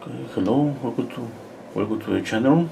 Hello, welcome to the channel.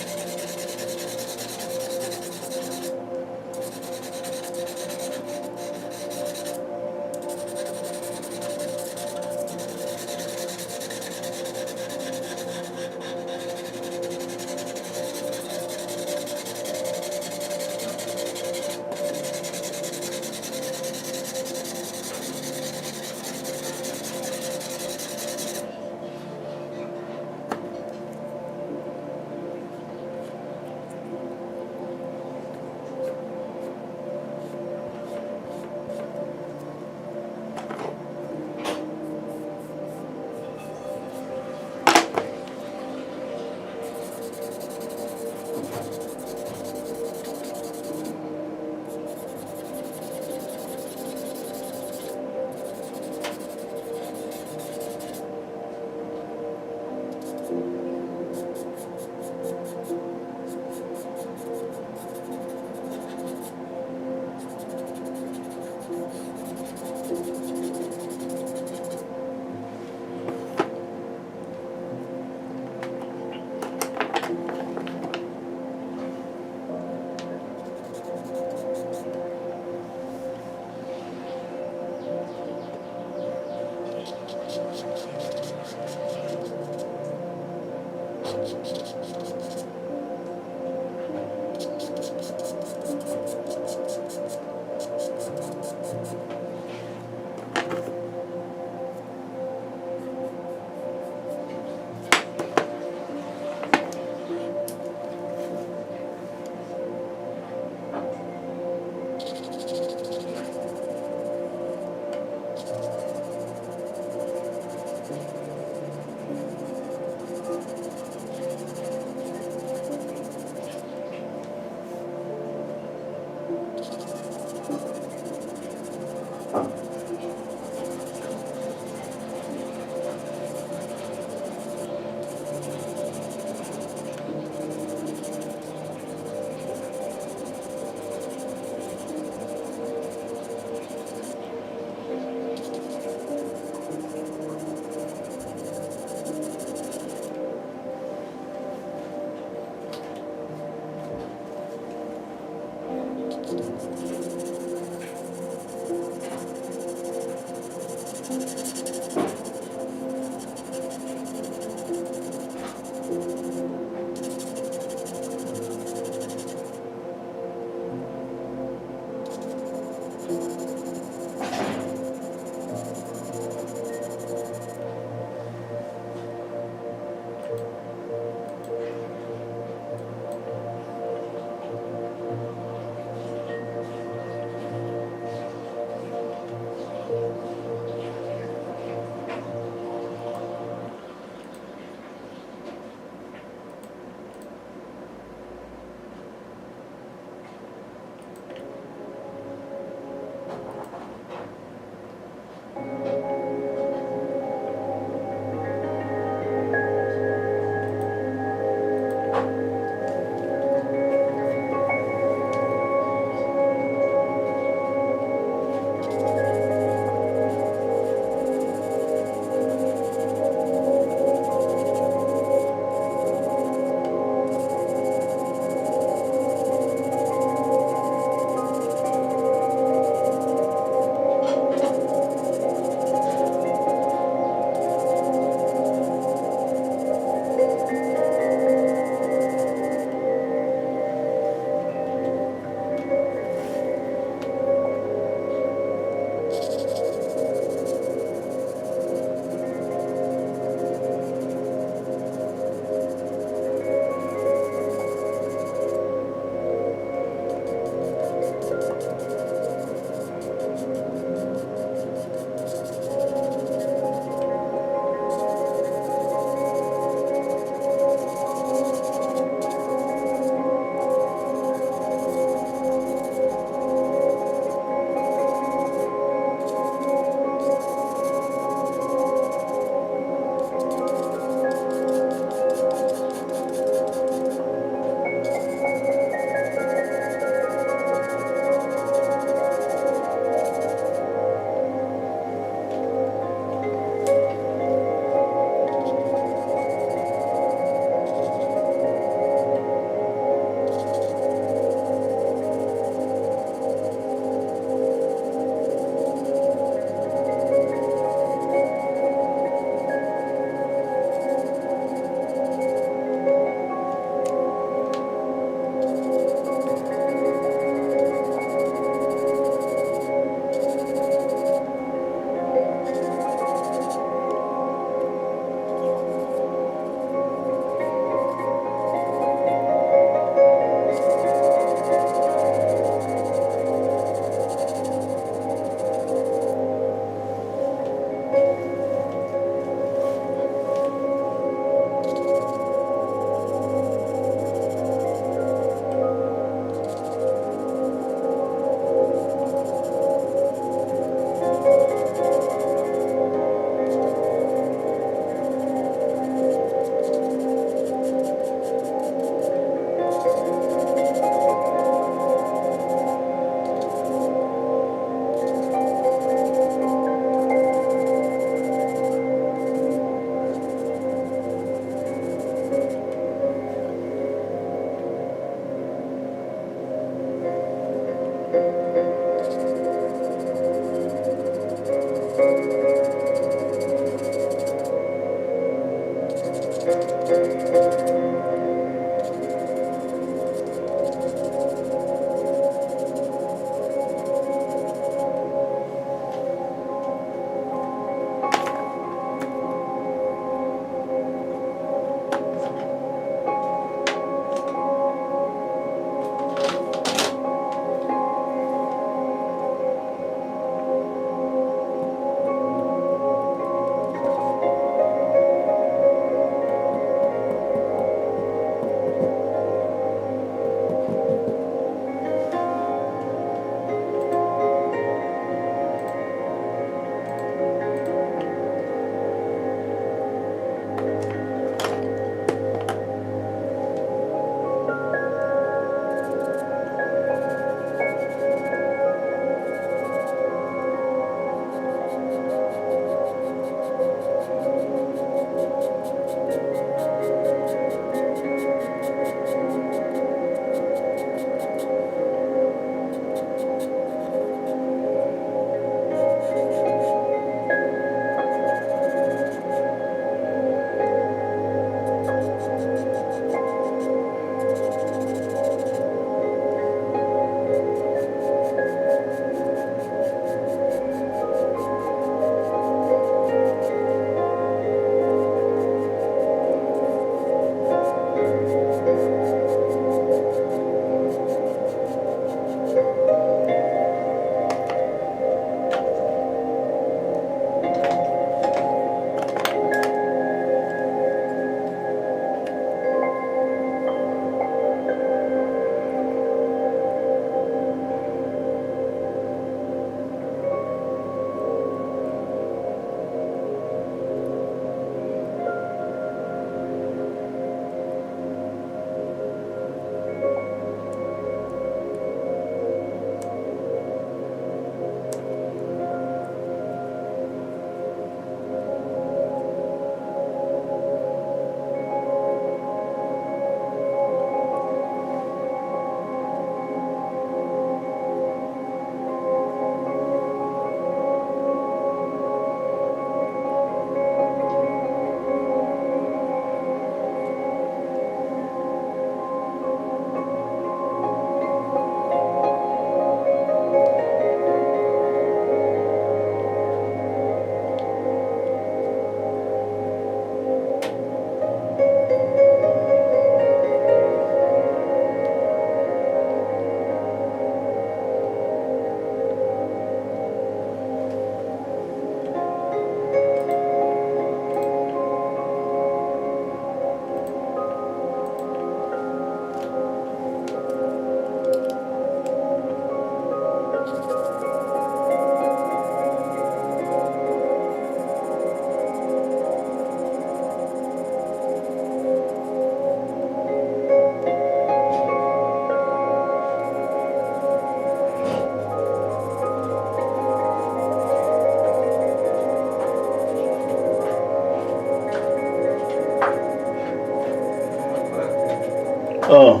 Ah,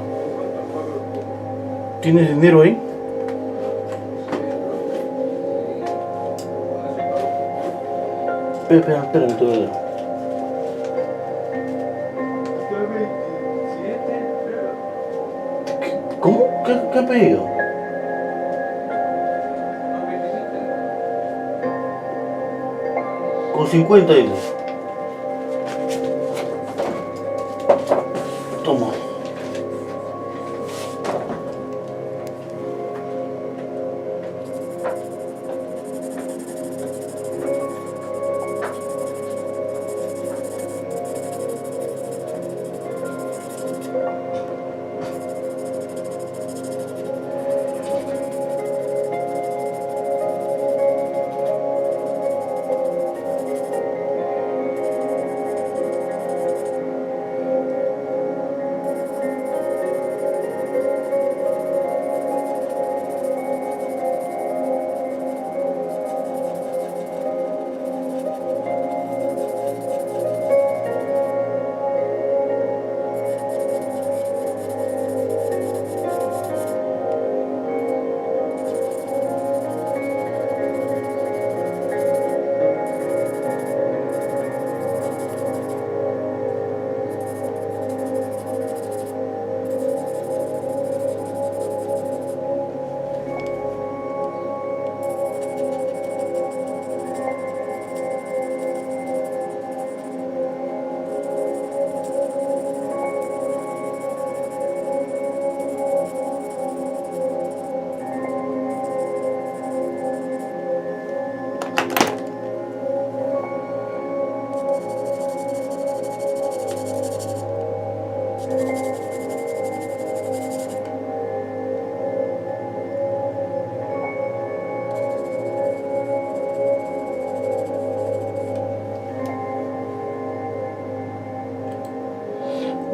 ¿tienes dinero ahí? Espérame todavía. ¿Cómo? ¿Qué pedido? Con 50 euros. Toma.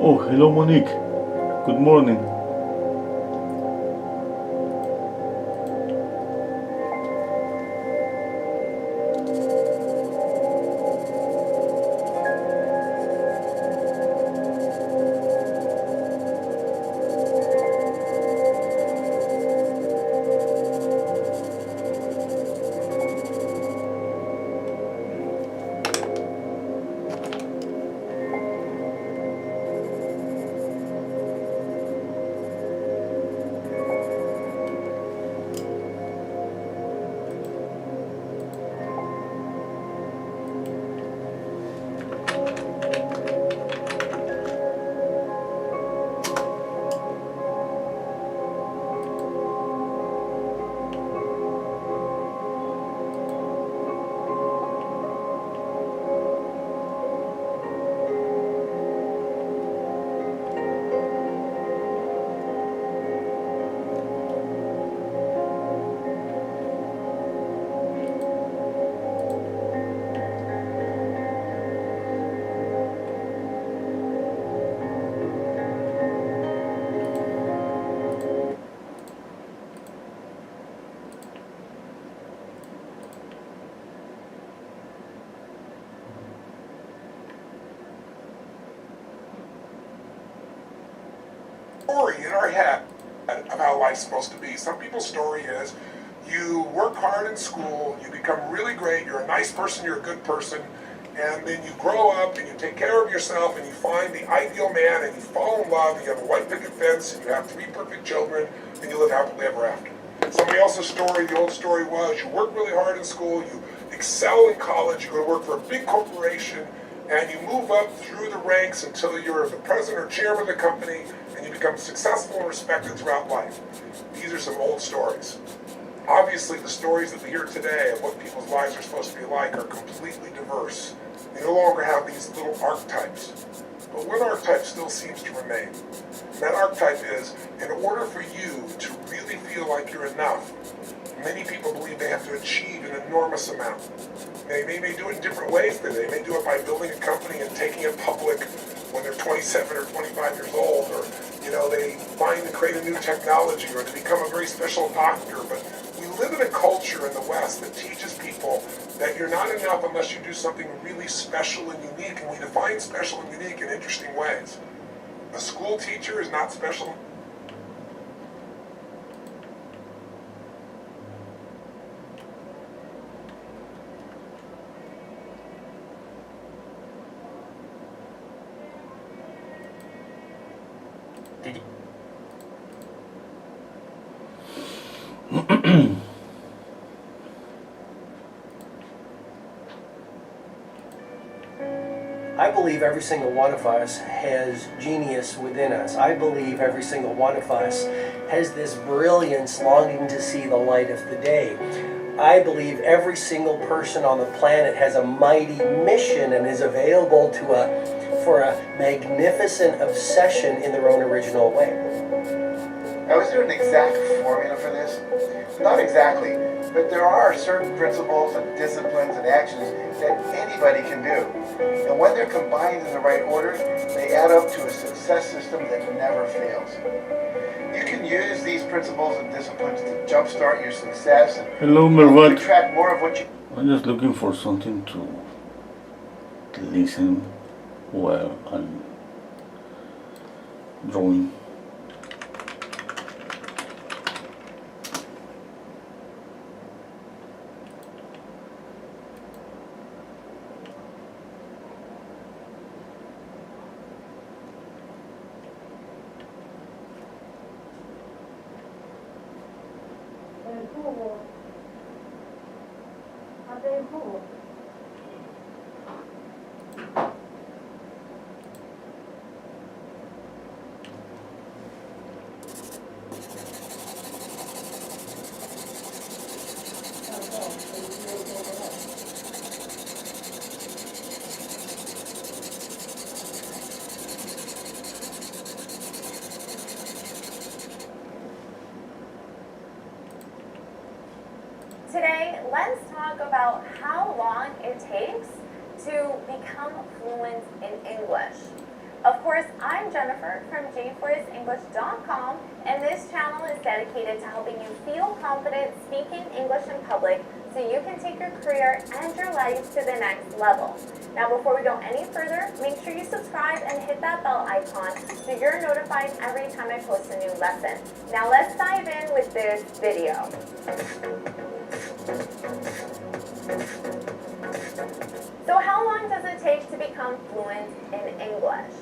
Oh, hello Monique. Good morning. Story in our head of how life's supposed to be. Some people's story is you work hard in school, you become really great, you're a nice person, you're a good person, and then you grow up and you take care of yourself and you find the ideal man and you fall in love, you have a white picket fence, and you have 3 perfect children, and you live happily ever after. Somebody else's story, the old story was you work really hard in school, you excel in college, you go to work for a big corporation, and you move up through the ranks until you're the president or chairman of the company, and you become successful and respected throughout life. These are some old stories. Obviously, the stories that we hear today of what people's lives are supposed to be like are completely diverse. They no longer have these little archetypes. But one archetype still seems to remain. And that archetype is, in order for you to really feel like you're enough, many people believe they have to achieve an enormous amount. They may do it in different ways. They may do it by building a company and taking it public when they're 27 or 25 years old, or they find to create a new technology, or to become a very special doctor. But we live in a culture in the West that teaches people that you're not enough unless you do something really special and unique, and we define special and unique in interesting ways. A school teacher is not special. Did you, I believe every single one of us has genius within us. I believe every single one of us has this brilliance longing to see the light of the day. I believe every single person on the planet has a mighty mission and is available for a magnificent obsession in their own original way. Now, is there an exact formula for this? Not exactly, but there are certain principles and disciplines and actions that anybody can do. And when they're combined in the right order, they add up to a success system that never fails. You can use these principles and disciplines to jumpstart your success and Hello, Mervat. attract more of what you... I'm just looking for something to listen while I'm drawing. Today, let's talk about how long it takes to become fluent in English. Of course, I'm Jennifer from jforcesenglish.com, and this channel is dedicated to helping you feel confident speaking English in public so you can take your career and your life to the next level. Now, before we go any further, make sure you subscribe and hit that bell icon so you're notified every time I post a new lesson. Now, let's dive in with this video. So how long does it take to become fluent in English?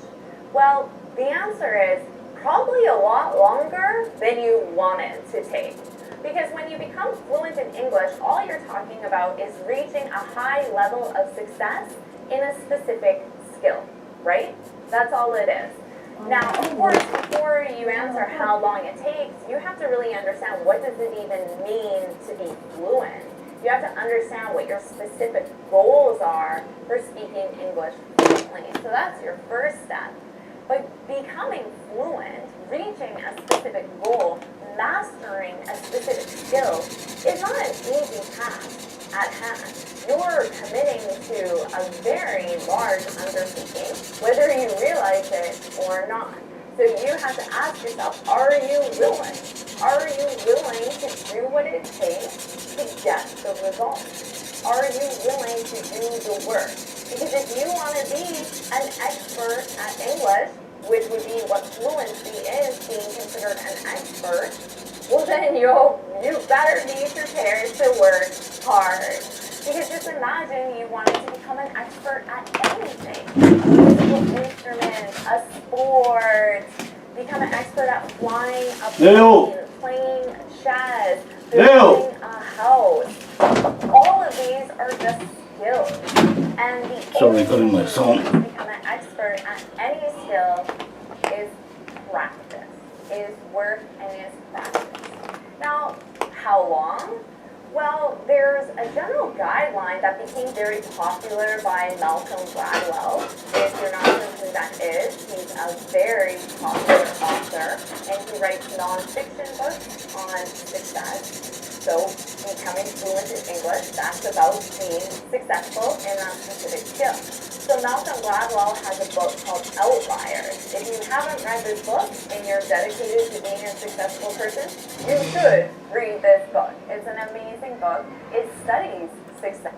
Well, the answer is probably a lot longer than you want it to take. Because when you become fluent in English, all you're talking about is reaching a high level of success in a specific skill, right? That's all it is. Now, of course, before you answer how long it takes, you have to really understand what does it even mean to be fluent. You have to understand what your specific goals are for speaking English fluently. So that's your first step. But becoming fluent, reaching a specific goal, mastering a specific skill is not an easy task at hand. You're committing to a very large undertaking, whether you realize it or not. So you have to ask yourself, are you willing? Are you willing to do what it takes to get the results? Are you willing to do the work? Because if you want to be an expert at English, which would be what fluency is, being considered an expert, well then you better be prepared to work hard. Because just imagine you wanted to become an expert at anything. Musical instrument, a sport, become an expert at flying a plane, playing chess, building a house. All of these are just skills. And the only way to become an expert at any skill is practice, is work and is practice. Now, how long? Well, there's a general guideline that became very popular by Malcolm Gladwell. If you're not sure who that is, he's a very popular author, and he writes non-fiction books on success. So, becoming fluent in English, that's about being successful in a specific skill. So Malcolm Gladwell has a book called Outliers. If you haven't read this book and you're dedicated to being a successful person, you should read this book. It's an amazing book. It studies success.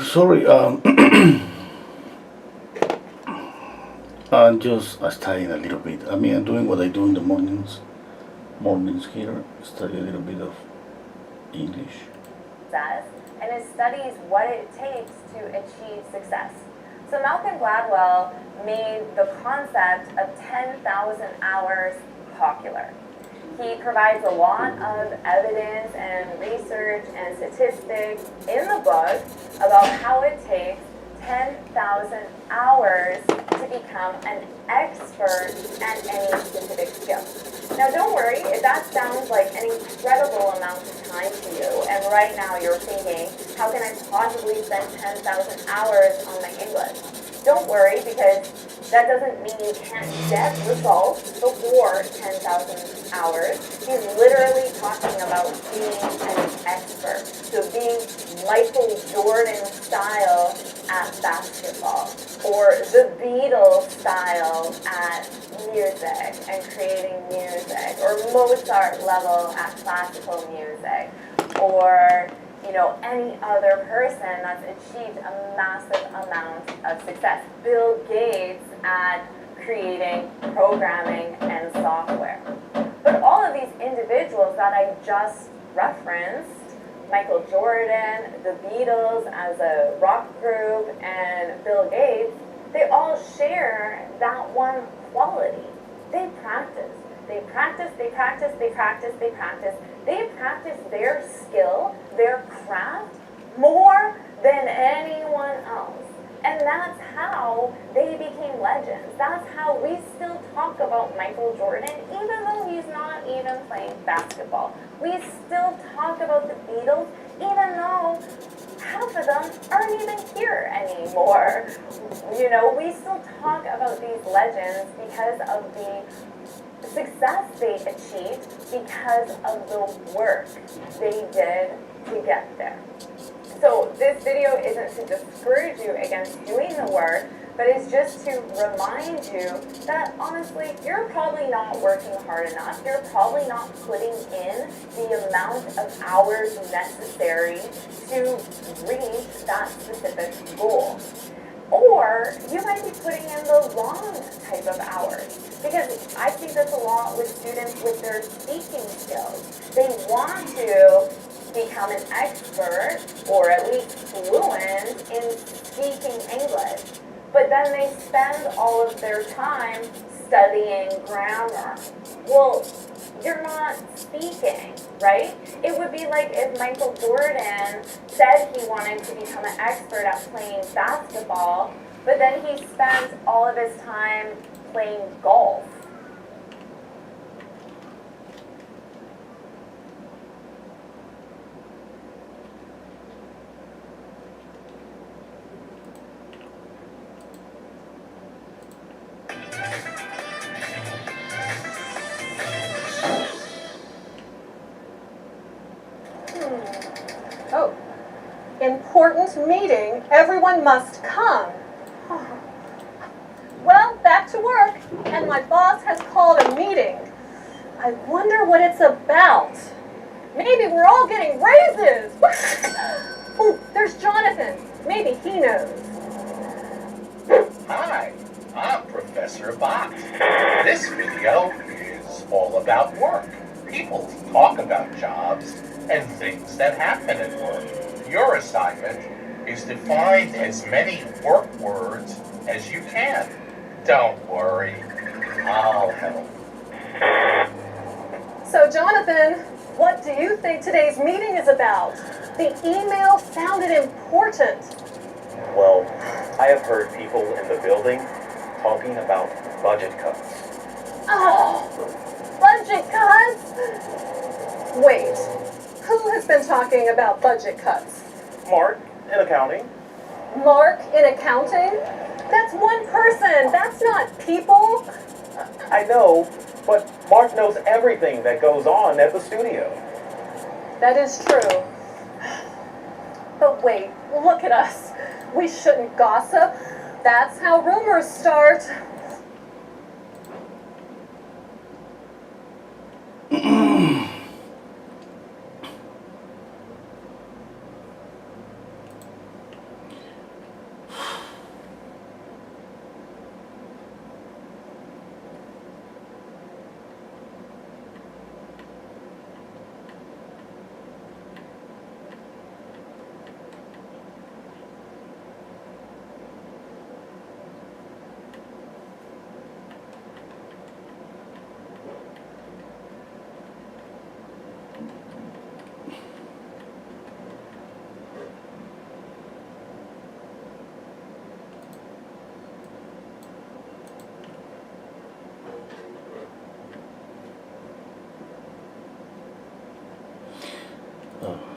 Sorry, I'm just studying a little bit. I mean, I'm doing what I do in the mornings here, study a little bit of English. Says, and it studies what it takes to achieve success. So Malcolm Gladwell made the concept of 10,000 hours popular. He provides a lot of evidence and research and statistics in the book about how it takes 10,000 hours to become an expert at any specific skill. Now don't worry, if that sounds like an incredible amount of time to you, and right now you're thinking, how can I possibly spend 10,000 hours on my English? Don't worry, because that doesn't mean you can't get results before 10,000 hours. He's literally talking about being an expert. So being Michael Jordan style at basketball, or the Beatles style at music and creating music, or Mozart level at classical music, or any other person that's achieved a massive amount of success. Bill Gates at creating programming and software. But all of these individuals that I just referenced, Michael Jordan, the Beatles as a rock group, and Bill Gates, they all share that one quality. They practice. They practice, they practice, they practice, they practice. They practice their skill, their craft, more than anyone else. And that's how they became legends. That's how we still talk about Michael Jordan, even though he's not even playing basketball. We still talk about the Beatles, even though half of them aren't even here anymore. We still talk about these legends because of the success they achieved, because of the work they did to get there. So this video isn't to discourage you against doing the work, but it's just to remind you that honestly, you're probably not working hard enough. You're probably not putting in the amount of hours necessary to reach that specific goal. Or you might be putting in the wrong type of hours. Because I see this a lot with students with their speaking skills. They want to become an expert, or at least fluent, in speaking English. But then they spend all of their time studying grammar. Well, you're not speaking, right? It would be like if Michael Jordan said he wanted to become an expert at playing basketball, but then he spent all of his time playing golf. Oh, important meeting. Everyone must come. Well, back to work, and my boss has called a meeting. I wonder what it's about. Maybe we're all getting raises. Oh, there's Jonathan. Maybe he knows. Hi, I'm Professor Box. This video is all about work. People talk about jobs and things that happen at work. Your assignment is to find as many work words as you can. Don't worry, I'll help. So, Jonathan, what do you think today's meeting is about? The email sounded important. Well, I have heard people in the building talking about budget cuts. Oh, budget cuts? Wait, who has been talking about budget cuts? Mark in accounting. Mark in accounting? That's one person. That's not people. I know, but Mark knows everything that goes on at the studio. That is true. But wait, look at us. We shouldn't gossip. That's how rumors start.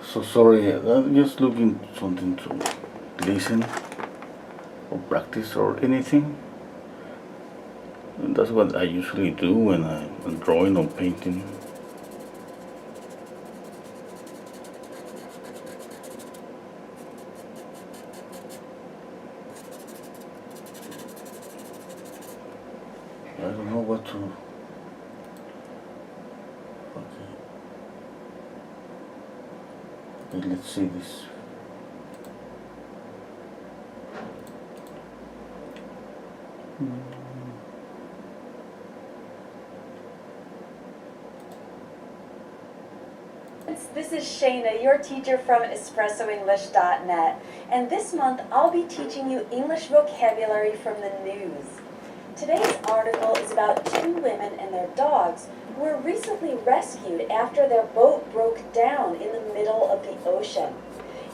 So sorry, I'm just looking something to listen or practice or anything. And that's what I usually do when I'm drawing or painting. I don't know what to. Okay, let's see this. This is Shayna, your teacher from EspressoEnglish.net, and this month I'll be teaching you English vocabulary from the news. Today's article is about two women and their dogs who were recently rescued after their boat broke down in the middle of the ocean.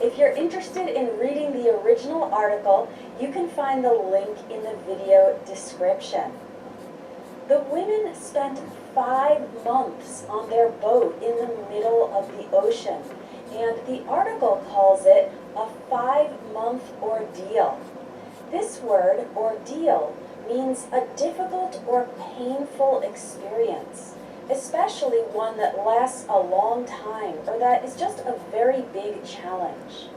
If you're interested in reading the original article, you can find the link in the video description. The women spent 5 months on their boat in the middle of the ocean, and the article calls it a 5-month ordeal. This word, ordeal, means a difficult or painful experience, especially one that lasts a long time or that is just a very big challenge.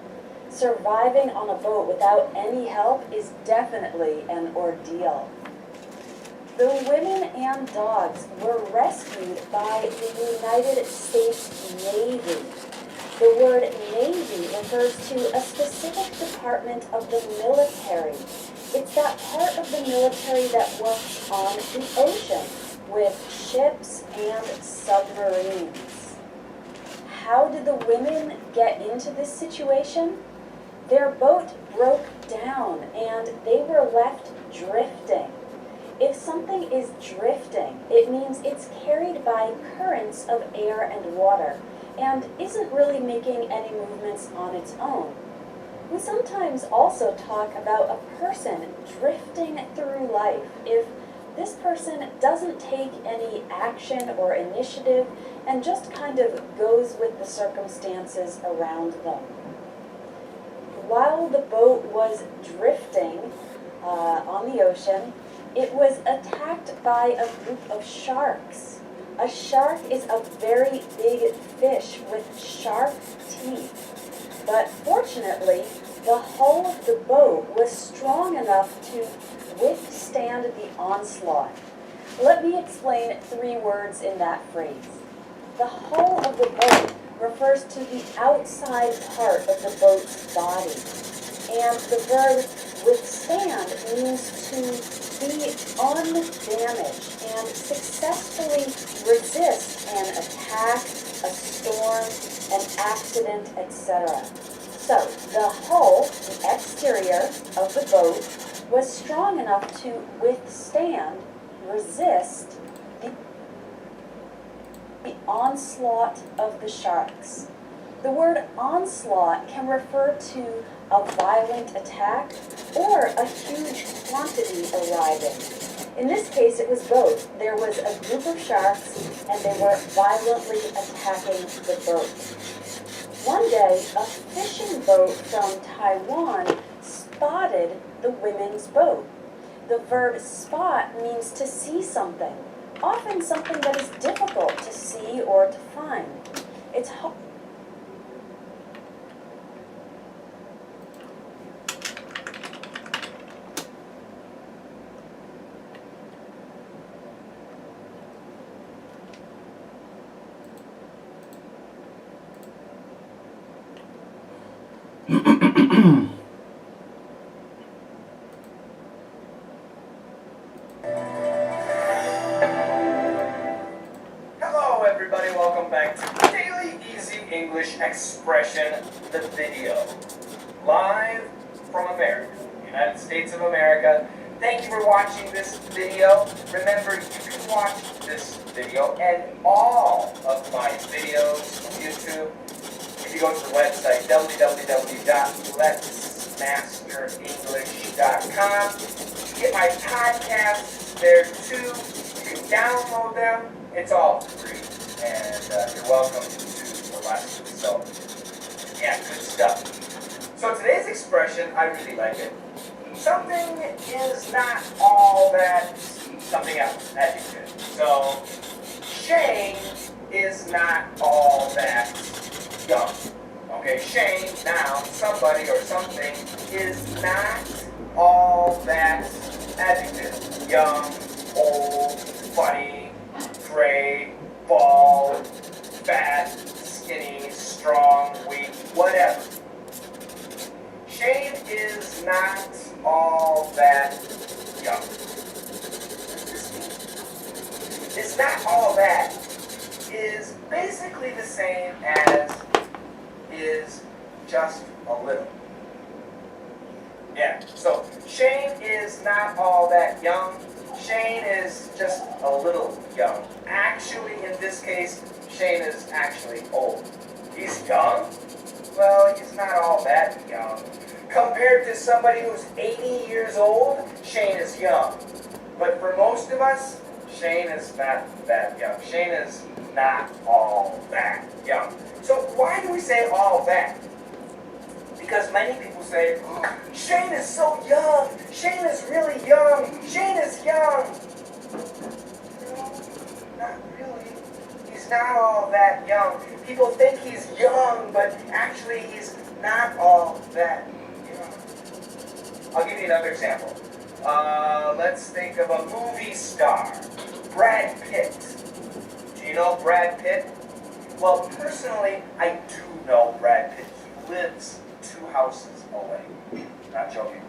Surviving on a boat without any help is definitely an ordeal. The women and dogs were rescued by the United States Navy. The word Navy refers to a specific department of the military. It's that part of the military that works on the ocean with ships and submarines. How did the women get into this situation? Their boat broke down and they were left drifting. If something is drifting, it means it's carried by currents of air and water and isn't really making any movements on its own. We sometimes also talk about a person drifting through life if this person doesn't take any action or initiative and just kind of goes with the circumstances around them. While the boat was drifting on the ocean, it was attacked by a group of sharks. A shark is a very big fish with sharp teeth. But fortunately, the hull of the boat was strong enough to withstand the onslaught. Let me explain 3 words in that phrase. The hull of the boat refers to the outside part of the boat's body. And the verb withstand means to be undamaged and successfully resist an attack, a storm, an accident, etc. So, the hull, the exterior of the boat, was strong enough to withstand, resist the onslaught of the sharks. The word onslaught can refer to a violent attack or a huge quantity arriving. In this case, it was both. There was a group of sharks and they were violently attacking the boat. One day, a fishing boat from Taiwan spotted the women's boat. The verb spot means to see something, often something that is difficult to see or to find. It's Hello everybody, welcome back to Daily Easy English Expression, the video. Live from America, United States of America. Thank you for watching this video. Remember, you can watch this video and all of my videos on YouTube if you go to the website www.letsmasterenglish.com. You get my podcasts there too. You can download them. It's all free, and you're welcome to the lesson. So, yeah, good stuff. So today's expression, I really like it. Something is not all that something else, adjective. So, Shane is not all that young. Okay, Shane, noun, somebody or something, is not all that adjective. Young, old, funny, gray, bald, fat, skinny, strong, weak, whatever. Shane is not all that young. It's not all that is basically the same as is just a little. Yeah, so Shane is not all that young. Shane is just a little young. Actually, in this case, Shane is actually old. He's young? Well, he's not all that young. Compared to somebody who's 80 years old, Shane is young. But for most of us, Shane is not that young. Shane is not all that young. So why do we say all that? Because many people say, oh, Shane is so young. Shane is really young. Shane is young. No, not really. He's not all that young. People think he's young, but actually he's not all that young. I'll give you another example. Let's think of a movie star, Brad Pitt. Do you know Brad Pitt? Well, personally, I do know Brad Pitt. He lives 2 houses away. Not joking.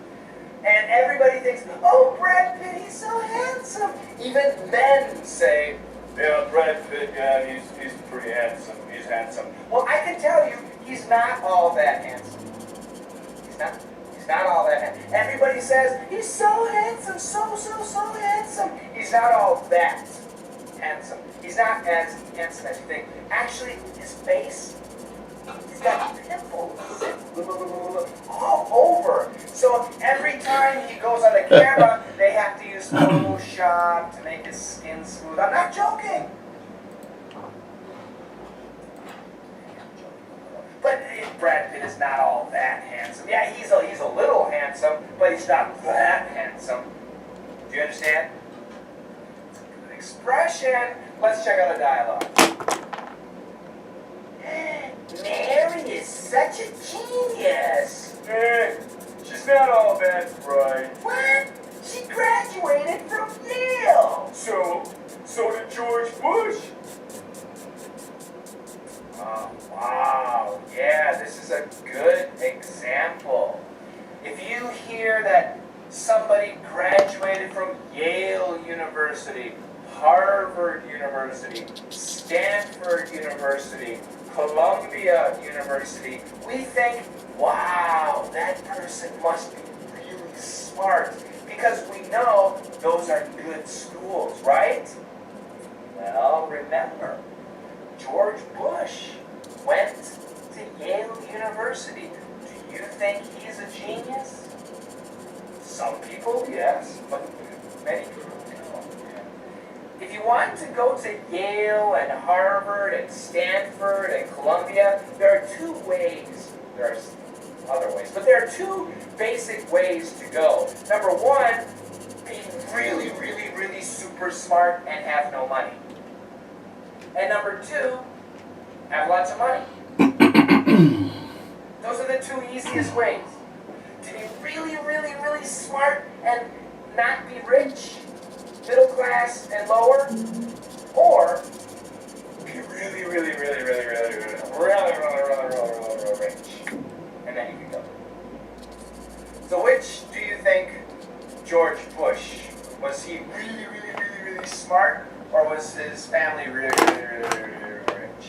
And everybody thinks, oh, Brad Pitt, he's so handsome. Even men say, yeah, Brad Pitt, yeah, he's pretty handsome. He's handsome. Well, I can tell you, he's not all that handsome. He's not all that handsome. Everybody says, he's so handsome, so handsome. He's not all that handsome. He's not as handsome as you think. Actually, his face, he's got pimples all over. So every time he goes on the camera, they have to use Photoshop to make his skin smooth. I'm not joking. But Brad Pitt is not all that handsome. Yeah, he's a little handsome, but he's not that handsome. Do you understand? It's a good expression. Let's check out a dialogue. Mary is such a genius. She's not all that bright. What? She graduated from Yale. So did George Bush. Oh, wow. Yeah, this is a good example. If you hear that somebody graduated from Yale University, Harvard University, Stanford University, Columbia University, we think, wow, that person must be really smart, because we know those are good schools, right? Well, remember, George Bush went to Yale University. Do you think he's a genius? Some people, yes, but many people don't. If you you want to go to Yale and Harvard and Stanford and Columbia, there are two ways. There's other ways, but there are two basic ways to go. Number one, be really, really, really super smart and have no money. And number two, have lots of money. Those are the two easiest ways. To be really, really, really smart and not be rich, middle class and lower, or be really, really, really, really, really, really rich. And then you can go. So which do you think George Bush? Was he really, really, really, really smart, or was his family really, really, really, really, really rich?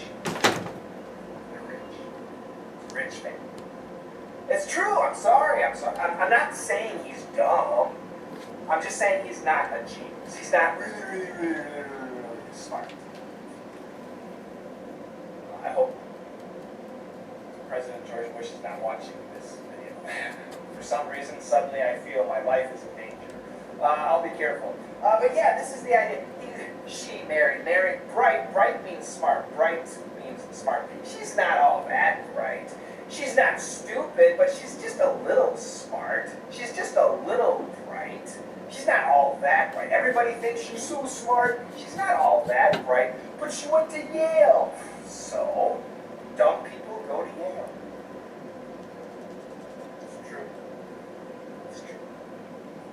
Rich man. It's true, I'm sorry. I'm not saying he's dumb. I'm just saying he's not a genius. He's not really, really, really, really, really, really smart. I hope President George Bush is not watching this video. For some reason, suddenly I feel my life is in danger. I'll be careful. But yeah, this is the idea. She married bright. Bright means smart. Bright means smart. She's not all that bright. She's not stupid, but she's just a little smart. She's just a little bright. She's not all that bright. Everybody thinks she's so smart. She's not all that bright, but she went to Yale. So, dumb people go to Yale. It's true. It's true.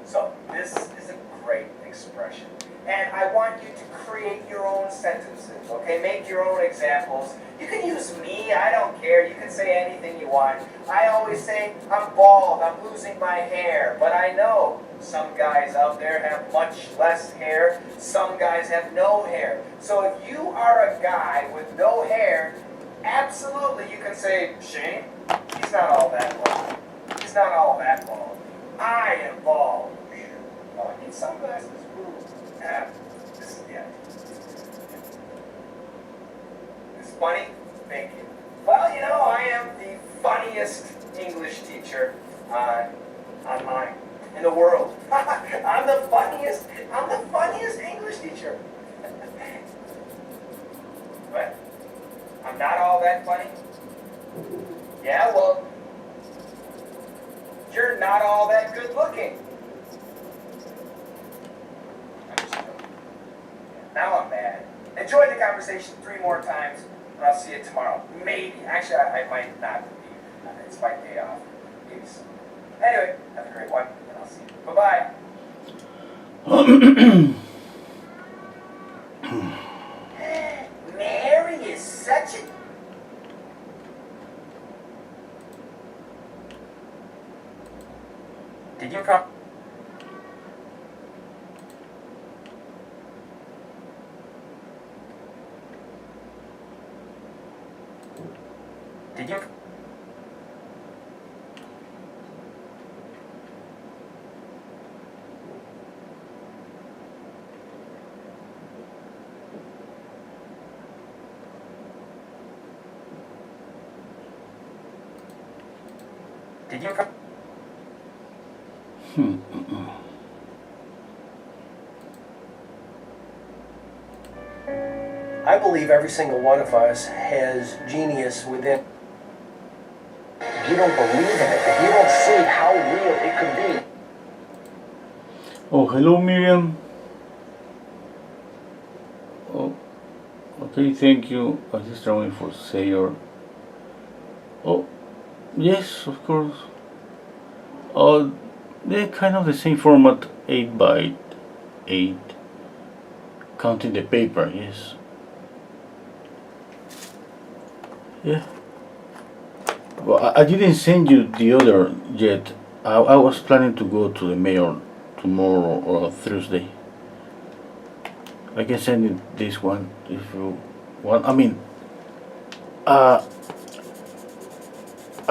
So, this is a great expression. And I want you to create your own sentences, okay? Make your own examples. You can use me, I don't care. You can say anything you want. I always say, I'm bald, I'm losing my hair. But I know some guys out there have much less hair. Some guys have no hair. So if you are a guy with no hair, absolutely you can say, Shane, he's not all that bald. He's not all that bald. I am bald. Oh, I need sunglasses. Yeah. It's funny? Thank you. Well, you know, I am the funniest English teacher online in the world. I'm the funniest English teacher. But I'm not all that funny. Yeah, well, you're not all that good looking. Now I'm mad. Enjoy the conversation 3 more times, and I'll see you tomorrow. Maybe. Actually, I might not be. It's my day off. Peace. Anyway, have a great one, and I'll see you. Bye-bye. Mary is such a... Did you come? Did you? Did you come? I believe every single one of us has genius within. If you don't believe in it, if you don't see how real it could be. Oh, hello, Miriam. Oh, okay, thank you. I just trying for Sayer. Oh, yes, of course. They're kind of the same format, 8 by 8, counting the paper, yes. Yeah. Well, I didn't send you the other yet. I was planning to go to the mayor tomorrow or Thursday. I can send you this one if you want. I mean, I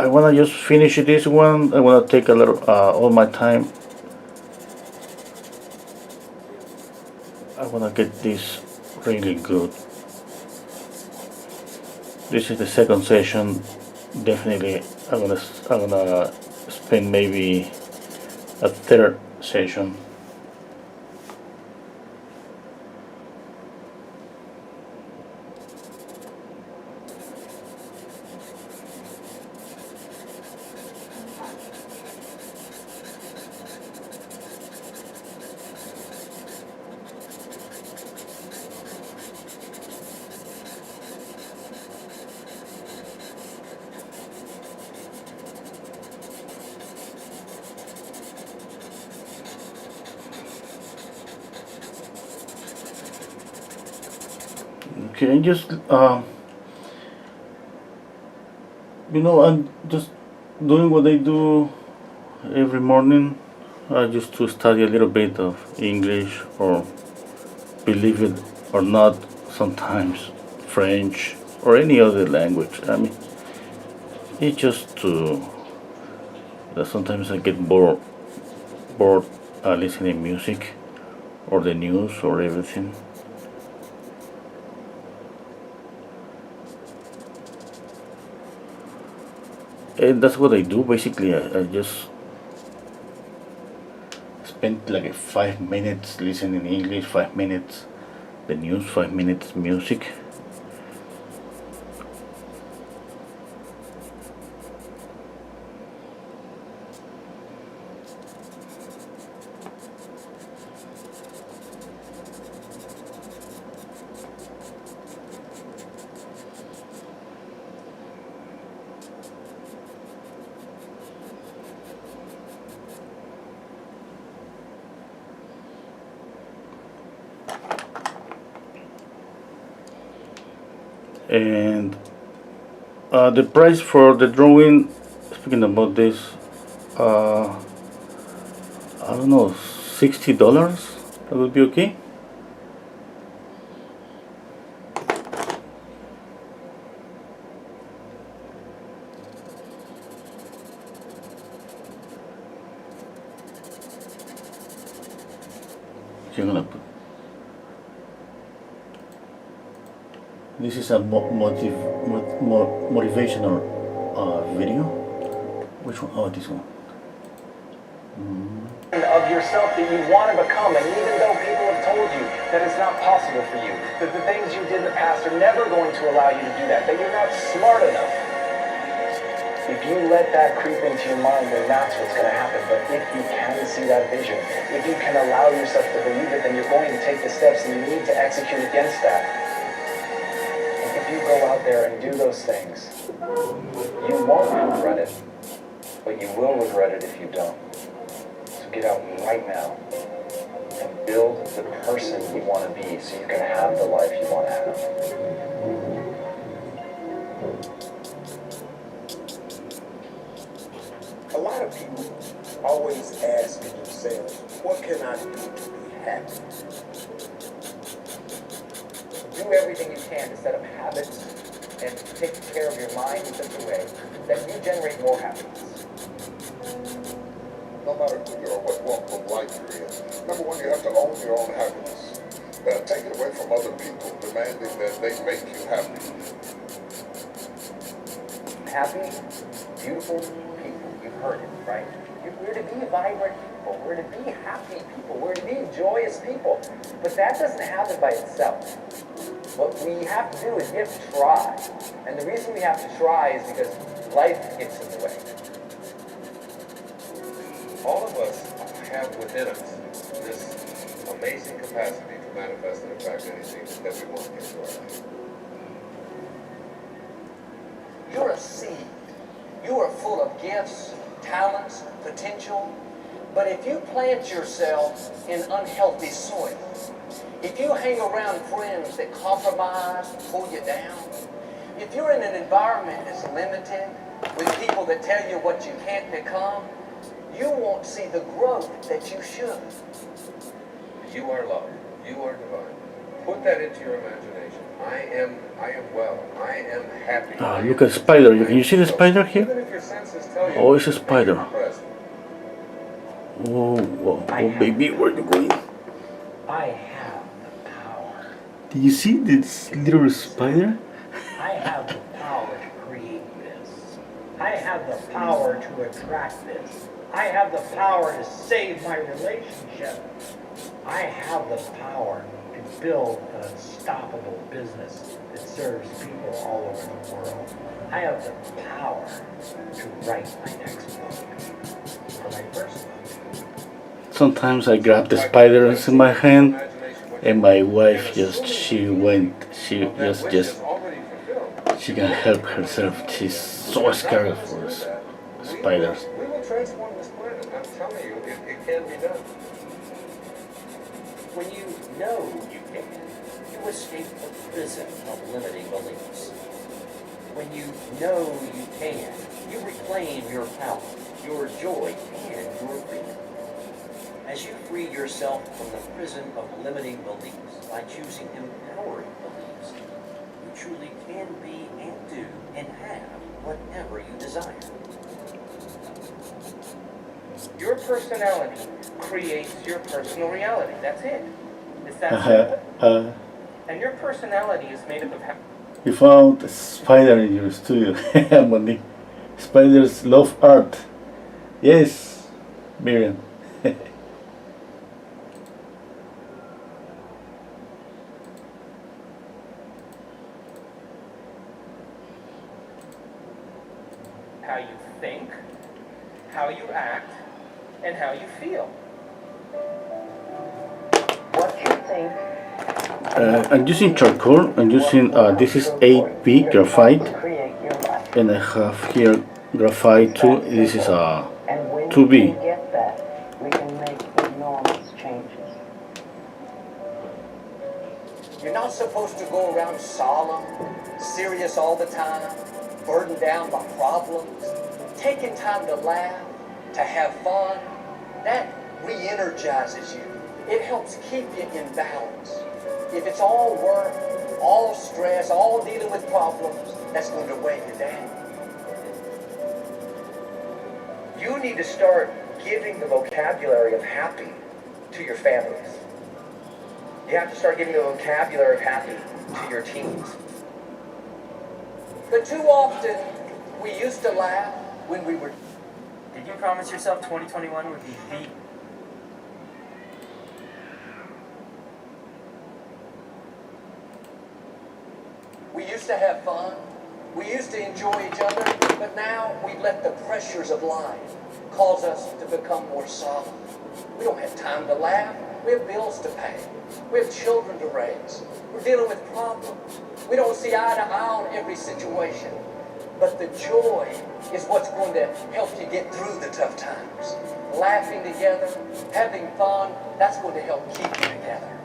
wanna just finish this one. I wanna take a little all my time. I wanna get this really good. This is the second session. Definitely, I'm gonna spend maybe a third session. Okay, I'm just I'm just doing what I do every morning. I just to study a little bit of English, or believe it or not, sometimes French or any other language. I mean, it's just to that sometimes I get bored listening music or the news or everything. And that's what I do basically. I just spend like 5 minutes listening English, 5 minutes the news, 5 minutes music. And the price for the drawing, speaking about this, I don't know, $60. That would be okay. You're gonna put. This is a motivational video. Which one? Oh, this one. Of yourself that you want to become, and even though people have told you that it's not possible for you, that the things you did in the past are never going to allow you to do that you're not smart enough. If you let that creep into your mind, then that's what's going to happen. But if you can see that vision, if you can allow yourself to believe it, then you're going to take the steps you need to execute against that. If you go out there and do those things, you won't regret it, but you will regret it if you don't. So get out right now and build the person you want to be so you can have the life you want to have. A lot of people always ask themselves, what can I do to be happy? Do everything you can to set up habits and take care of your mind in such a way that you generate more happiness. No matter who you are, what walk of life you're in, number one, you have to own your own happiness. Take it away from other people, demanding that they make you happy. Happy, beautiful people. You've heard it, right? We're to be vibrant people. We're to be happy people. We're to be joyous people. But that doesn't happen by itself. What we have to do is we have to try. And the reason we have to try is because life gets in the way. All of us have within us this amazing capacity to manifest and attract anything that we want into our life. You're a seed. You are full of gifts, talents, potential. But if you plant yourself in unhealthy soil, if you hang around friends that compromise, pull you down, if you're in an environment that's limited, with people that tell you what you can't become, you won't see the growth that you should. You are loved. You are divine. Put that into your imagination. I am well. I am happy. Look at spider. Can you see the spider here? Even if your senses tell you, Oh, it's a spider. Oh, baby, where are you going? I have the power. Do you see this little spider? I have the power to create this. I have the power to attract this. I have the power to save my relationship. I have the power to build an unstoppable business that serves people all over the world. I have the power to write my next book or my first book. Sometimes I grab the spiders in my hand, and my wife she can help herself. She's so scared for spiders. We will transform this planet. I'm telling you, it can be done. When you know you can, you to escape the prison of limiting beliefs. When you know you can, you reclaim your power, your joy, and your freedom. As you free yourself from the prison of limiting beliefs by choosing empowering beliefs, you truly can be and do and have whatever you desire. Your personality creates your personal reality. That's it. It's that simple. And your personality is made up of You found a spider in your studio, Monique. Spiders love art. Yes, Miriam. how you think, how you act, and how you feel. What you think. I'm using charcoal. I'm using this is 8B graphite, and I have here graphite too. This is a 2B. Get that, we can make enormous changes. You're not supposed to go around solemn, serious all the time, burdened down by problems. Taking time to laugh, to have fun, that re-energizes you. It helps keep you in balance. If it's all work, all stress, all dealing with problems, that's going to weigh you down. You need to start giving the vocabulary of happy to your families. You have to start giving the vocabulary of happy to your teens. But too often, we used to laugh when we were... Did you promise yourself 2021 would be the... We used to have fun. We used to enjoy each other. But now we've let the pressures of life cause us to become more solemn. We don't have time to laugh. We have bills to pay. We have children to raise. We're dealing with problems. We don't see eye to eye on every situation. But the joy is what's going to help you get through the tough times. Laughing together, having fun, that's going to help keep you together.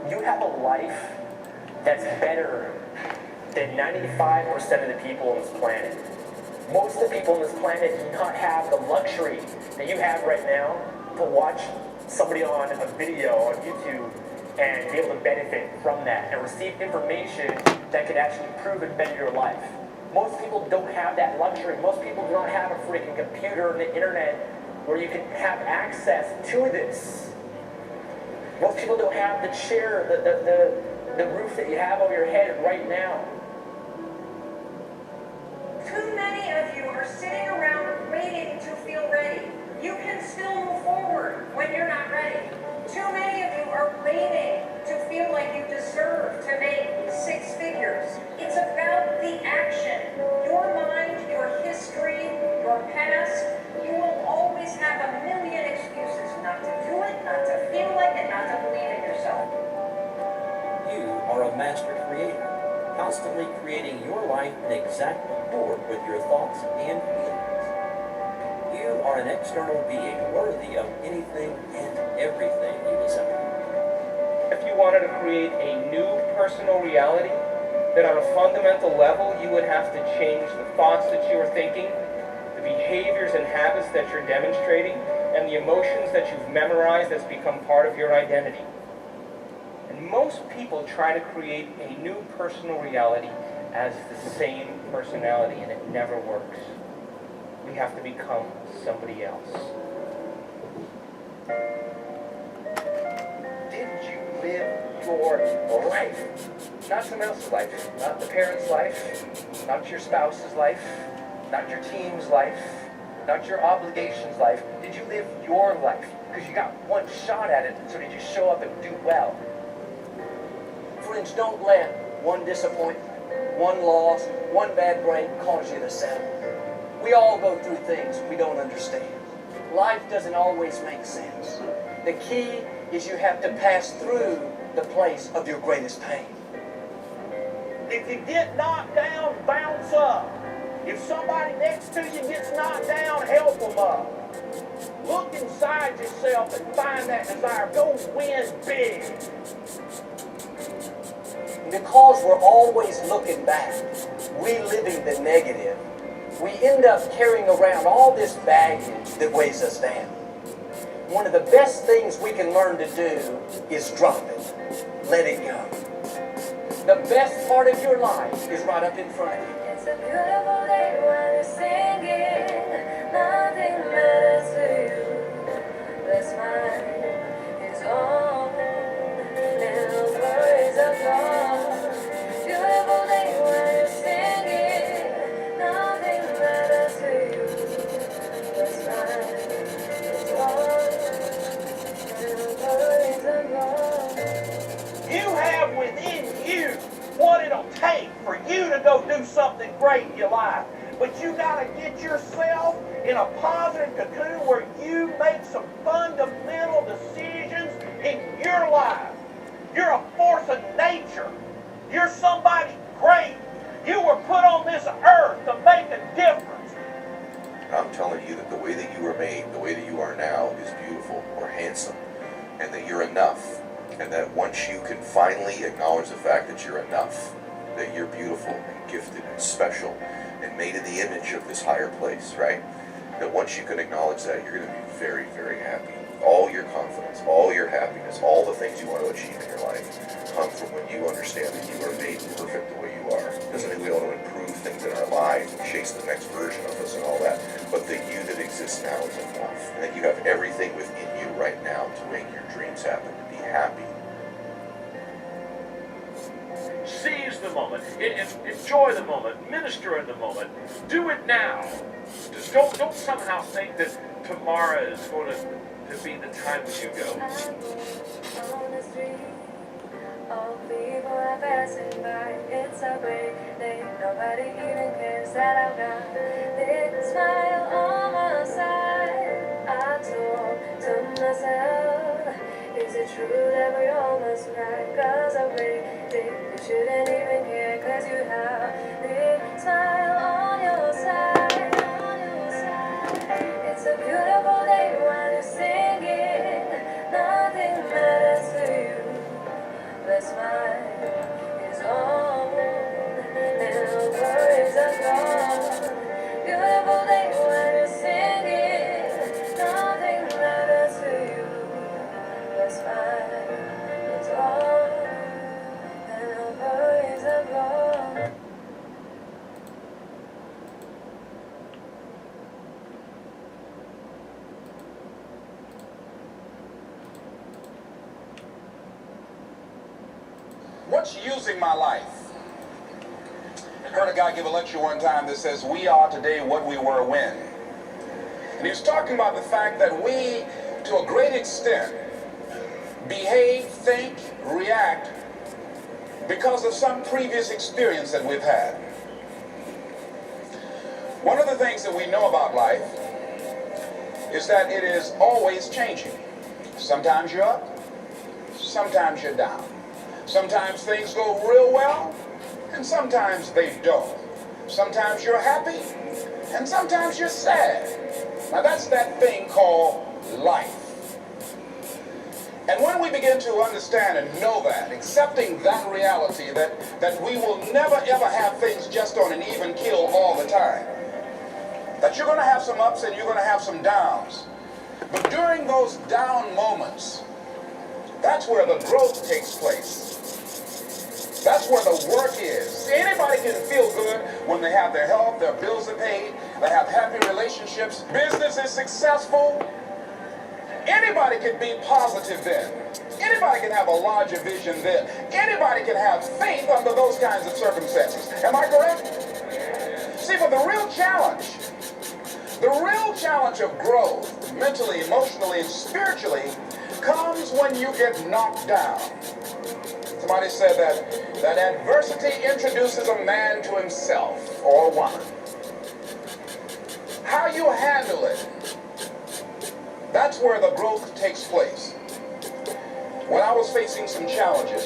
You have a life that's better than 95% of the people on this planet. Most of the people on this planet do not have the luxury that you have right now to watch somebody on a video on YouTube and be able to benefit from that and receive information that could actually improve and better your life. Most people don't have that luxury. Most people do not have a freaking computer and the internet where you can have access to this. Most people don't have the chair, the roof that you have over your head right now. Too many of you are sitting around waiting to feel ready. You can still move forward when you're not ready. Too many of you are waiting to feel like you deserve to make 6 figures. It's about the action. Your mind, your history, your past, you will always have a million excuses not to do it, not to feel like it, not to believe in yourself. You are a master creator, constantly creating your life in exact accord with your thoughts and feelings. You are an external being worthy of anything and everything you desire. If you wanted to create a new personal reality, then on a fundamental level, you would have to change the thoughts that you are thinking, the behaviors and habits that you're demonstrating, and the emotions that you've memorized that's become part of your identity. And most people try to create a new personal reality as the same personality, and it never works. We have to become somebody else. Did you live your life? Not someone else's life, not the parent's life, not your spouse's life, not your team's life, not your obligations life. Did you live your life? Because you got one shot at it, so did you show up and do well? Friends, don't let one disappointment, one loss, one bad break cause you to settle. We all go through things we don't understand. Life doesn't always make sense. The key is you have to pass through the place of your greatest pain. If you get knocked down, bounce up. If somebody next to you gets knocked down, help them up. Look inside yourself and find that desire. Go win big. Because we're always looking back, reliving the negative, we end up carrying around all this baggage that weighs us down. One of the best things we can learn to do is drop it. Let it go. The best part of your life is right up in front of you. It's a beautiful day when you're singing. Nothing matters to you. The smile is on. Little worries are gone. Beautiful day when you're singing. Nothing matters to you. The smile is on. Little worries are gone. You have within you what it'll take for you to go do something great in your life. But you gotta get yourself in a positive cocoon where you make some fundamental decisions in your life. You're a force of nature. You're somebody great. You were put on this earth to make a difference. I'm telling you that the way that you were made, the way that you are now, is beautiful or handsome, and that you're enough. And that once you can finally acknowledge the fact that you're enough, that you're beautiful and gifted and special and made in the image of this higher place, right? That once you can acknowledge that, you're going to be very, very happy. All your confidence, all your happiness, all the things you want to achieve in your life come from when you understand that you are made perfect the way you are. Doesn't mean we don't want to improve things in our lives and chase the next version of us and all that, but the you that exists now is enough. And that you have everything within you right now to make your dreams happen, to be happy. Seize the moment. Enjoy the moment. Minister in the moment. Do it now. Just don't somehow think that tomorrow is going to be the time when you go. On the street, all people are passing by. It's a great day. Nobody even cares that I've got this smile on my side. I told to myself, is it true that we all must cry? 'Cause a great day, you shouldn't even care. 'Cause you have this smile on your side. It's a beautiful day when you're singing. Nothing matters to you. The smile is on. Little worries are gone. Beautiful day when you're singing. Nothing matters to you. The smile is on. Little worries are gone. What's using my life? I heard a guy give a lecture one time that says, we are today what we were when. And he was talking about the fact that we, to a great extent, behave, think, react because of some previous experience that we've had. One of the things that we know about life is that it is always changing. Sometimes you're up, sometimes you're down. Sometimes things go real well, and sometimes they don't. Sometimes you're happy, and sometimes you're sad. Now that's that thing called life. And when we begin to understand and know that, accepting that reality, that we will never ever have things just on an even keel all the time, that you're going to have some ups and you're going to have some downs. But during those down moments, that's where the growth takes place. That's where the work is. Anybody can feel good when they have their health, their bills are paid, they have happy relationships, business is successful. Anybody can be positive then. Anybody can have a larger vision then. Anybody can have faith under those kinds of circumstances. Am I correct? See, but the real challenge of growth, mentally, emotionally, and spiritually, comes when you get knocked down. Somebody said that adversity introduces a man to himself or a woman. How you handle it, that's where the growth takes place. When I was facing some challenges,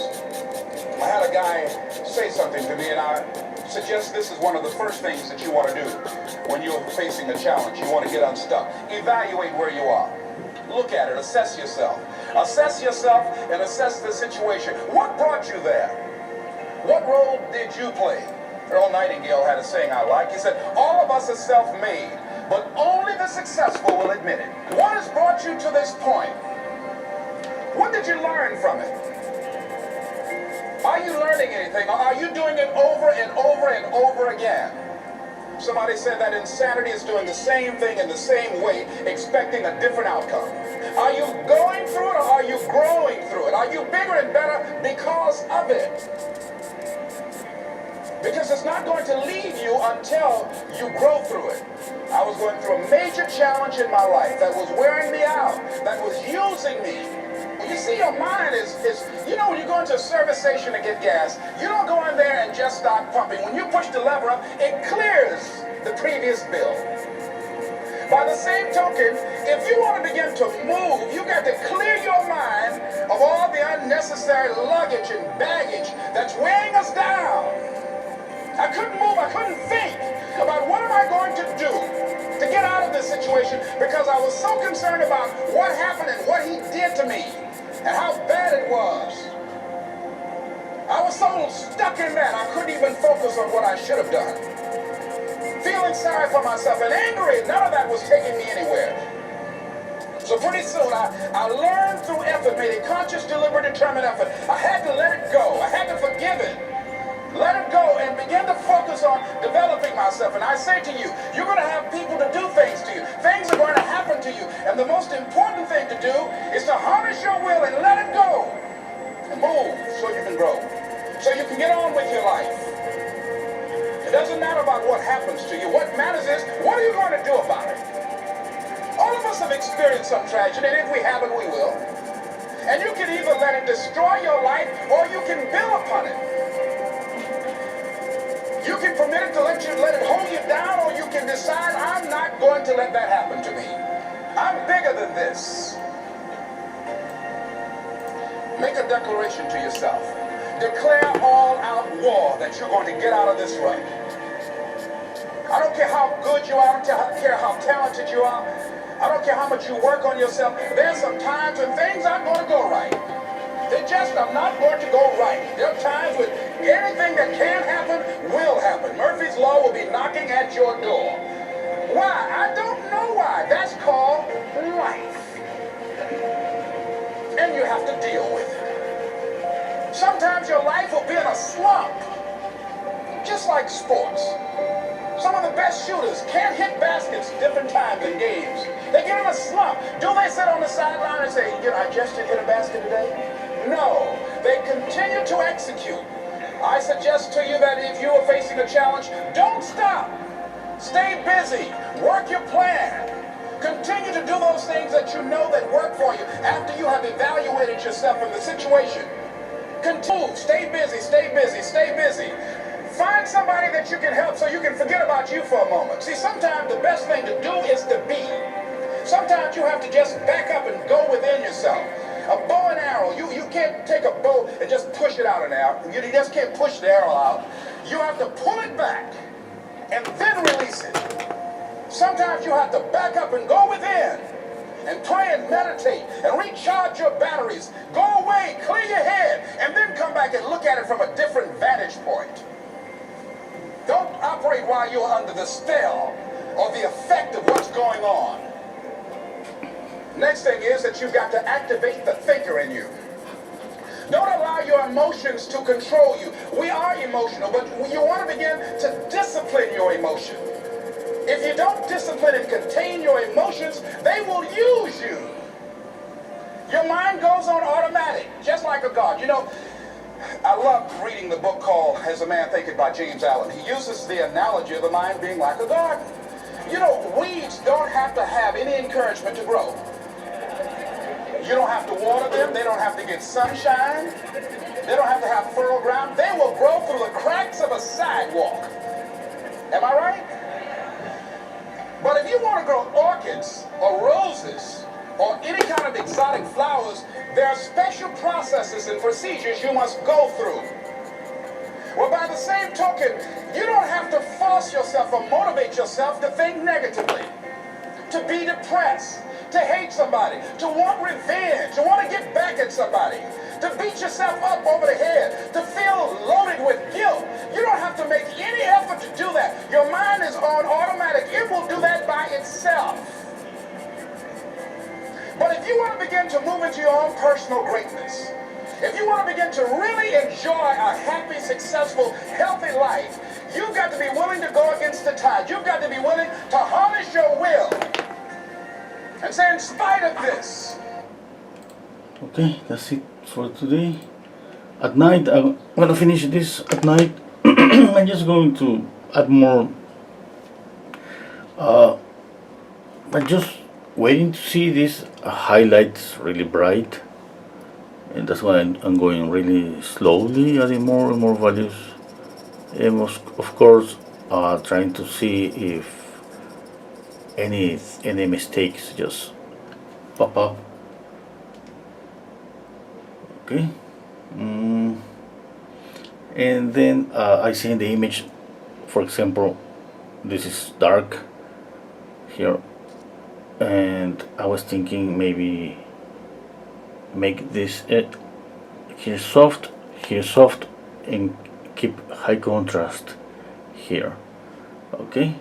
I had a guy say something to me, and I suggest this is one of the first things that you want to do. when you're facing a challenge, you want to get unstuck. Evaluate where you are. Look at it, assess yourself. Assess yourself and assess the situation. What brought you there? What role did you play? Earl Nightingale had a saying I like. He said, all of us are self-made, but only the successful will admit it. What has brought you to this point? What did you learn from it? Are you learning anything, or are you doing it over and over and over again? Somebody said that insanity is doing the same thing in the same way, expecting a different outcome. Are you going through it, or are you growing through it? Are you bigger and better because of it? Because it's not going to leave you until you grow through it. I was going through a major challenge in my life that was wearing me out, that was using me. You see, your mind is, you know, when you go into a service station to get gas, you don't go in there and just start pumping. When you push the lever up, it clears the previous bill. By the same token, if you want to begin to move, you got to clear your mind of all the unnecessary luggage and baggage that's weighing us down. I couldn't move, I couldn't think about what am I going to do to get out of this situation, because I was so concerned about what happened and what he did to me and how bad it was. I was so stuck in that I couldn't even focus on what I should have done. Feeling sorry for myself and angry, none of that was taking me anywhere. So pretty soon I learned through effort, made a conscious, deliberate, determined effort. I had to let it go. I had to forgive it. Let it go and begin to focus on developing myself. And I say to you, you're going to have people to do things to you. Things are going to happen to you. And the most important thing to do is to harness your will and let it go. And move so you can grow. So you can get on with your life. It doesn't matter about what happens to you. What matters is, what are you going to do about it? All of us have experienced some tragedy, and if we haven't, we will. And you can either let it destroy your life, or you can build upon it. You can permit it to let it hold you down, or you can decide, I'm not going to let that happen to me. I'm bigger than this. Make a declaration to yourself. Declare all-out war that you're going to get out of this rut. I don't care how good you are, I don't care how talented you are, I don't care how much you work on yourself. There's some times when things aren't going to go right. They just are not going to go right. There are times when anything that can happen will happen. Murphy's Law will be knocking at your door. Why? I don't know why. That's called life. And you have to deal with it. Sometimes your life will be in a slump. Just like sports. Some of the best shooters can't hit baskets different times in games. They get in a slump. Do they sit on the sideline and say, you know, I just didn't hit a basket today? No, they continue to execute. I suggest to you that if you are facing a challenge, don't stop. Stay busy. Work your plan. Continue to do those things that you know that work for you after you have evaluated yourself in the situation. Continue. Stay busy, stay busy, stay busy. Find somebody that you can help so you can forget about you for a moment. See, sometimes the best thing to do is to be. Sometimes you have to just back up and go within yourself. A bow and arrow, you can't take a bow and just push it out an arrow. You just can't push the arrow out. You have to pull it back and then release it. Sometimes you have to back up and go within and pray and meditate and recharge your batteries. Go away, clear your head, and then come back and look at it from a different vantage point. Don't operate while you're under the spell or the effect of what's going on. Next thing is that you've got to activate the thinker in you. Don't allow your emotions to control you. We are emotional, but you want to begin to discipline your emotion. If you don't discipline and contain your emotions, they will use you. Your mind goes on automatic, just like a God. You know, I love reading the book called As a Man Thinketh by James Allen. He uses the analogy of the mind being like a garden. You know, weeds don't have to have any encouragement to grow. You don't have to water them. They don't have to get sunshine. They don't have to have fertile ground. They will grow through the cracks of a sidewalk. Am I right? But if you want to grow orchids or roses or any kind of exotic flowers, there are special processes and procedures you must go through. Well, by the same token, you don't have to force yourself or motivate yourself to think negatively, to be depressed, to hate somebody, to want revenge, to want to get back at somebody, to beat yourself up over the head, to feel loaded with guilt. You don't have to make any effort to do that. Your mind is on automatic. It will do that by itself. But if you want to begin to move into your own personal greatness, if you want to begin to really enjoy a happy, successful, healthy life, you've got to be willing to go against the tide. You've got to be willing to harness your will and say, in spite of this. Okay, that's it for today. At night, I'm going to finish this at night. I'm just going to add more. I'm just waiting to see these highlights really bright. And that's why I'm going really slowly, adding more and more values. And of course, trying to see if any mistakes just pop up. Okay. And then I see in the image, for example, this is dark here, and I was thinking maybe make this here soft, and keep high contrast here. Okay,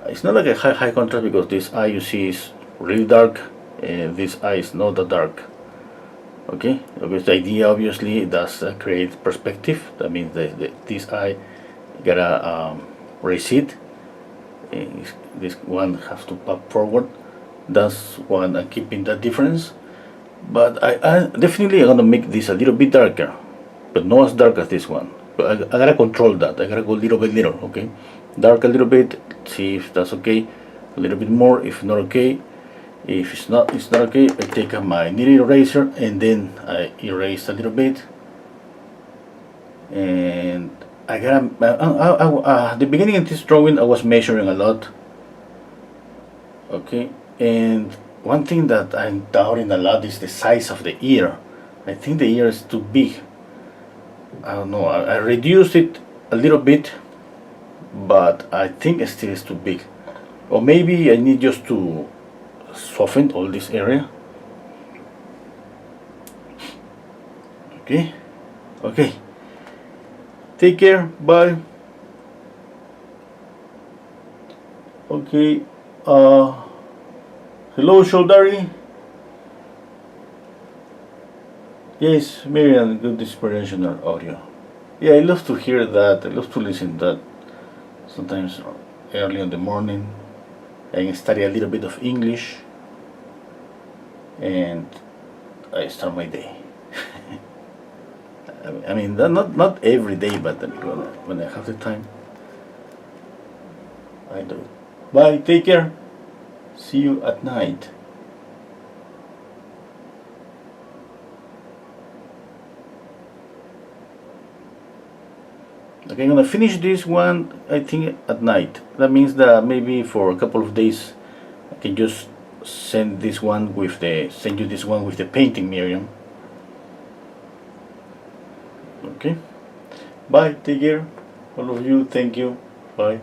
it's not like a high contrast because this eye you see is really dark, and this eye is not that dark. Okay, because the idea obviously does create perspective. That means this eye gotta recede. This one has to pop forward. That's one I'm keeping that difference. But I definitely am gonna make this a little bit darker, but not as dark as this one. But I gotta control that. I gotta go little by little. Okay, dark a little bit. See if that's okay. A little bit more. If not okay. If it's not okay, I take out my needle eraser and then I erase a little bit. And I gotta. At the beginning of this drawing, I was measuring a lot. Okay, and one thing that I'm doubting a lot is the size of the ear. I think the ear is too big. I don't know. I reduced it a little bit, but I think it still is too big. Or maybe I need just to soften all this area. Okay, take care, bye. Okay, hello Sholdari. Yes, Miriam, good inspirational audio. Yeah, I love to hear that. I love to listen to that sometimes early in the morning. I study a little bit of English and I start my day. I mean, not every day, but when I have the time, I do. Bye, take care. See you at night. Okay, I'm gonna finish this one, I think, at night. That means that maybe for a couple of days I can just send you this one with the painting, Miriam. Okay, bye, take care, all of you, thank you, bye.